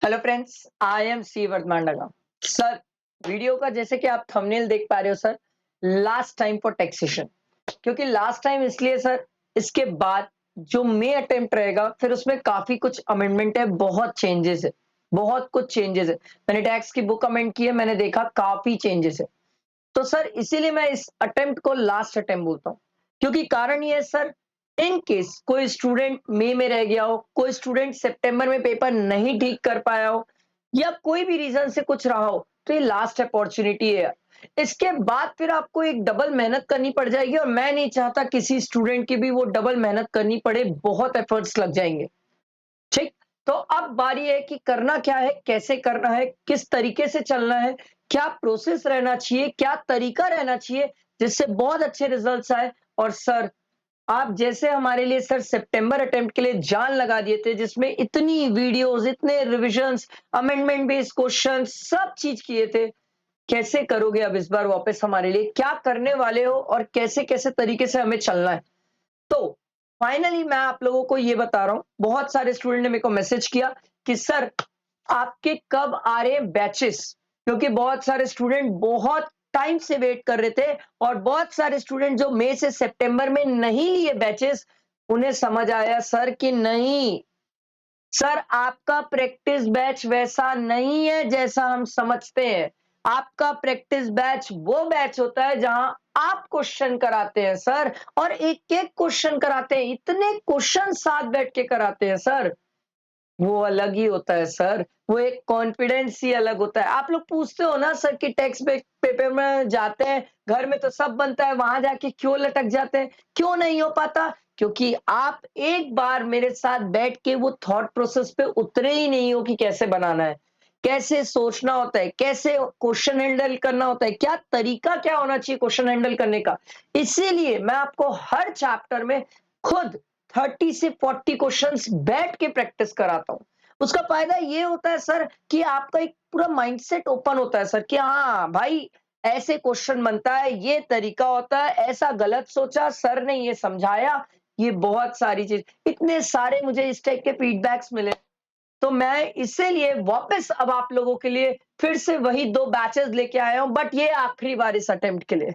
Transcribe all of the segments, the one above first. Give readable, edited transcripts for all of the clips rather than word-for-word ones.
Hello friends, I am C Vardhamandaga. Sir, video का जैसे कि आप थंबनेल देख पा रहे हो sir, last time for taxation. क्योंकि लास्ट टाइम इसलिए सर, इसके बाद जो मे अटेम्प्ट रहेगा फिर उसमें काफी कुछ अमेंडमेंट है, बहुत चेंजेस है, बहुत कुछ चेंजेस है। मैंने टैक्स की बुक अमेंड की है, मैंने देखा काफी चेंजेस है। तो सर इसीलिए मैं इस अटेम्प्ट को लास्ट अटेम्प्ट बोलता हूँ। क्योंकि कारण ये है सर, इन केस कोई स्टूडेंट मई में रह गया हो, कोई स्टूडेंट सितंबर में पेपर नहीं ठीक कर पाया हो, या कोई भी रीजन से कुछ रहा हो, तो ये लास्ट अपॉर्चुनिटी है। इसके बाद फिर आपको एक डबल मेहनत करनी पड़ जाएगी, और मैं नहीं चाहता किसी स्टूडेंट की भी वो डबल मेहनत करनी पड़े, बहुत एफर्ट्स लग जाएंगे। ठीक। तो अब बारी है कि करना क्या है, कैसे करना है, किस तरीके से चलना है, क्या प्रोसेस रहना चाहिए, क्या तरीका रहना चाहिए, जिससे बहुत अच्छे रिजल्ट्स आए। और सर, आप जैसे हमारे लिए सर सितंबर अटेम्प्ट के लिए जान लगा दिए थे, जिसमें इतनी वीडियोस, इतने रिविजन्स, अमेंडमेंट बेस्ड क्वेश्चन, सब चीज किए थे। कैसे करोगे अब इस बार वापस हमारे लिए, क्या करने वाले हो, और कैसे कैसे तरीके से हमें चलना है। तो फाइनली मैं आप लोगों को ये बता रहा हूं, बहुत सारे स्टूडेंट ने मेरे को मैसेज किया कि सर, आपके कब आ रहे हैं बैचेस। क्योंकि बहुत सारे स्टूडेंट बहुत टाइम से वेट कर रहे थे, और बहुत सारे स्टूडेंट जो मई से सितंबर में नहीं लिए बैचेस, उन्हें समझ आया सर कि नहीं, सर आपका प्रैक्टिस बैच वैसा नहीं है जैसा हम समझते हैं। आपका प्रैक्टिस बैच वो बैच होता है जहां आप क्वेश्चन कराते हैं सर, और एक एक क्वेश्चन कराते हैं, इतने क्वेश्चन साथ बैठ के कराते हैं सर। वो अलग ही होता है सर, वो एक कॉन्फिडेंस ही अलग होता है। आप लोग पूछते हो ना सर कि टेक्स्ट पेपर में जाते हैं, घर में तो सब बनता है, वहां जाके क्यों लटक जाते हैं, क्यों नहीं हो पाता? क्योंकि आप एक बार मेरे साथ बैठ के वो थॉट प्रोसेस पे उतरे ही नहीं हो कि कैसे बनाना है, कैसे सोचना होता है, कैसे क्वेश्चन हैंडल करना होता है, क्या तरीका क्या होना चाहिए क्वेश्चन हैंडल करने का। इसीलिए मैं आपको हर चैप्टर में खुद 30 से 40 क्वेश्चंस बैठ के प्रैक्टिस कराता हूं। उसका फायदा ये होता है सर कि आपका एक पूरा माइंडसेट ओपन होता है सर, कि हाँ भाई, ऐसे क्वेश्चन बनता है, ये तरीका होता है, ऐसा गलत सोचा, सर ने ये समझाया। ये बहुत सारी चीज, इतने सारे मुझे इस टाइप के फीडबैक्स मिले। तो मैं इसीलिए वापस अब आप लोगों के लिए फिर से वही 2 बैचेस लेके आया हूं, बट ये आखिरी बार इस अटेम्प्ट के लिए।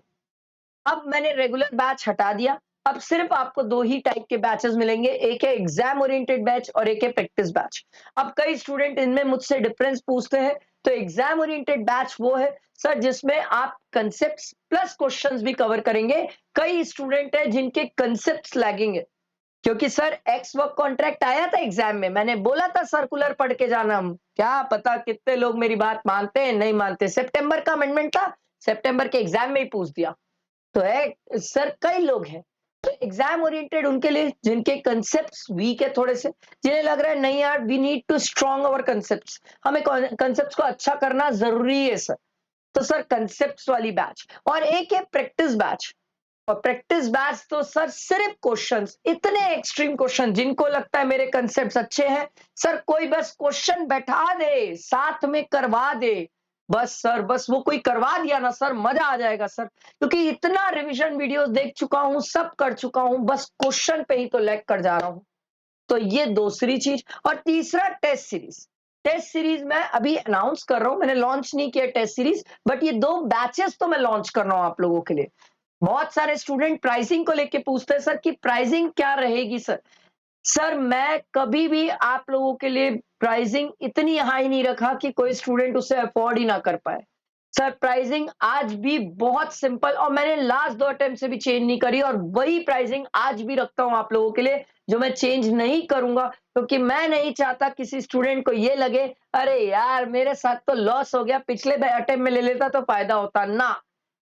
अब मैंने रेगुलर बैच हटा दिया। अब सिर्फ आपको 2 ही टाइप के बैचेस मिलेंगे, एक है एग्जाम ओरिएंटेड बैच और एक है प्रैक्टिस बैच। अब कई स्टूडेंट इनमें मुझसे डिफरेंस पूछते हैं। तो एग्जाम ओरिएंटेड बैच वो है सर जिसमें आप कंसेप्ट्स प्लस क्वेश्चंस भी कवर करेंगे। कई स्टूडेंट है जिनके कंसेप्ट्स लैगिंग है, क्योंकि सर एक्स वर्क कॉन्ट्रैक्ट आया था एग्जाम में, मैंने बोला था सर्कुलर पढ़ के जाना। हम क्या पता कितने लोग मेरी बात मानते हैं नहीं मानते। सितंबर का अमेंडमेंट था, सितंबर के एग्जाम में ही पूछ दिया। तो है सर, कई लोग हैं तो एग्जाम ओरिएंटेड उनके लिए जिनके कंसेप्ट्स वीक है थोड़े से, जिन्हें लग रहा है नहीं यार, we need to strong our concepts, हमें कंसेप्ट्स को अच्छा करना जरूरी है सर। तो सर कंसेप्ट्स वाली बैच, और एक है प्रैक्टिस बैच। और प्रैक्टिस बैच तो सर सिर्फ क्वेश्चंस, इतने एक्सट्रीम क्वेश्चन जिनको लगता है मेरे कंसेप्ट्स अच्छे हैं, सर कोई बस क्वेश्चन बैठा दे, साथ में करवा दे, बस सर, बस वो कोई करवा दिया ना सर, मजा आ जाएगा सर। क्योंकि इतना रिवीजन वीडियोस देख चुका हूं, सब कर चुका हूं, बस क्वेश्चन पे ही तो लैग कर जा रहा हूं। तो ये दूसरी चीज। और तीसरा टेस्ट सीरीज। टेस्ट सीरीज मैं अभी अनाउंस कर रहा हूं, मैंने लॉन्च नहीं किया टेस्ट सीरीज, बट ये 2 बैचेस तो मैं लॉन्च कर रहा हूं आप लोगों के लिए। बहुत सारे स्टूडेंट प्राइसिंग को लेके पूछते हैं सर कि प्राइसिंग क्या रहेगी सर। सर मैं कभी भी आप लोगों के लिए प्राइसिंग इतनी हाई नहीं रखा कि कोई स्टूडेंट उसे अफोर्ड ही ना कर पाए। सर प्राइसिंग आज भी बहुत सिंपल, और मैंने लास्ट 2 अटेम्प्ट से भी चेंज नहीं करी, और वही प्राइसिंग आज भी रखता हूं आप लोगों के लिए, जो मैं चेंज नहीं करूंगा। क्योंकि मैं नहीं चाहता किसी स्टूडेंट को ये लगे, अरे यार मेरे साथ तो लॉस हो गया, पिछले अटेम्प्ट में ले लेता तो फायदा होता ना।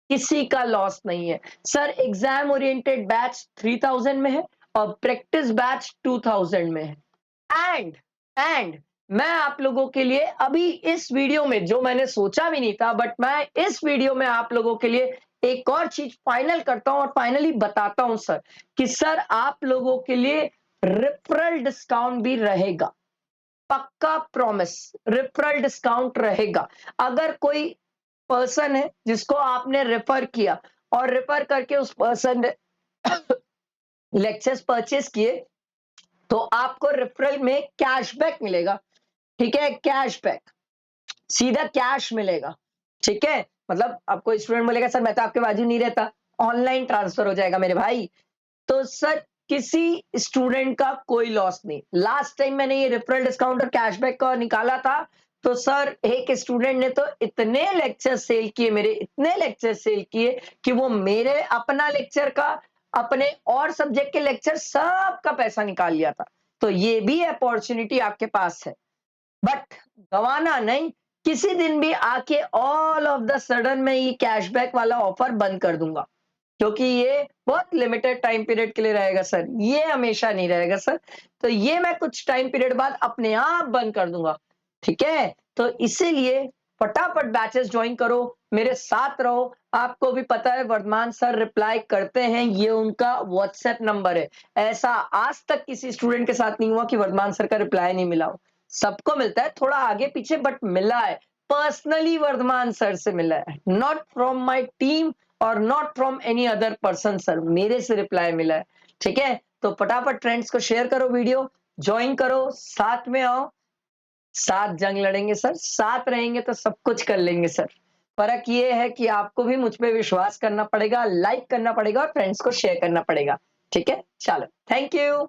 किसी का लॉस नहीं है सर। एग्जाम ओरिएंटेड बैच 3000 में है, और प्रैक्टिस बैच 2000 में है। एंड एंड मैं आप लोगों के लिए अभी इस वीडियो में, जो मैंने सोचा भी नहीं था, बट मैं इस वीडियो में आप लोगों के लिए एक और चीज फाइनल करता हूं, और फाइनली बताता हूं सर कि सर आप लोगों के लिए रेफरल डिस्काउंट भी रहेगा। पक्का प्रॉमिस, रेफरल डिस्काउंट रहेगा। अगर कोई पर्सन है जिसको आपने रेफर किया, और रेफर करके उस पर्सन ने लेक्चर्स परचेस किए, तो आपको रेफरल में कैशबैक मिलेगा। ठीक है, कैशबैक, सीधा कैश मिलेगा, ठीक है। मतलब आपको स्टूडेंट बोलेगा सर मैं तो आपके बाजू नहीं रहता, ऑनलाइन ट्रांसफर हो जाएगा मेरे भाई। तो सर किसी स्टूडेंट का कोई लॉस नहीं। लास्ट टाइम मैंने ये रेफरल डिस्काउंट और कैशबैक का निकाला था, तो सर एक स्टूडेंट ने तो इतने लेक्चर सेल किए, मेरे इतने लेक्चर सेल किए कि वो मेरे अपना लेक्चर का, अपने और सब्जेक्ट के लेक्चर सब का पैसा निकाल लिया था। तो ये भी अपॉर्चुनिटी आपके पास है, बट गवाना नहीं। किसी दिन भी आके ऑल ऑफ द सडन मैं ये कैशबैक वाला ऑफर बंद कर दूंगा, क्योंकि ये बहुत लिमिटेड टाइम पीरियड के लिए रहेगा सर, ये हमेशा नहीं रहेगा सर। तो ये मैं कुछ टाइम पीरियड बाद अपने आप बंद कर दूंगा, ठीक है। तो इसीलिए फटाफट बैचेस ज्वाइन करो, मेरे साथ रहो। आपको भी पता है वर्धमान सर रिप्लाई करते हैं, ये उनका व्हाट्सएप नंबर है। ऐसा आज तक किसी स्टूडेंट के साथ नहीं हुआ कि वर्धमान सर का रिप्लाई नहीं मिला हो, सबको मिलता है, थोड़ा आगे पीछे बट मिला है। पर्सनली वर्धमान सर से मिला है, नॉट फ्रॉम माय टीम और not from any other person sir, मेरे से रिप्लाई मिला है, ठीक है। तो फटाफट फ्रेंड्स को शेयर करो, वीडियो ज्वाइन करो, साथ में आओ, साथ जंग लड़ेंगे सर, साथ रहेंगे तो सब कुछ कर लेंगे सर। फर्क ये है कि आपको भी मुझ पे विश्वास करना पड़ेगा, लाइक करना पड़ेगा और फ्रेंड्स को शेयर करना पड़ेगा, ठीक है। चलो, थैंक यू।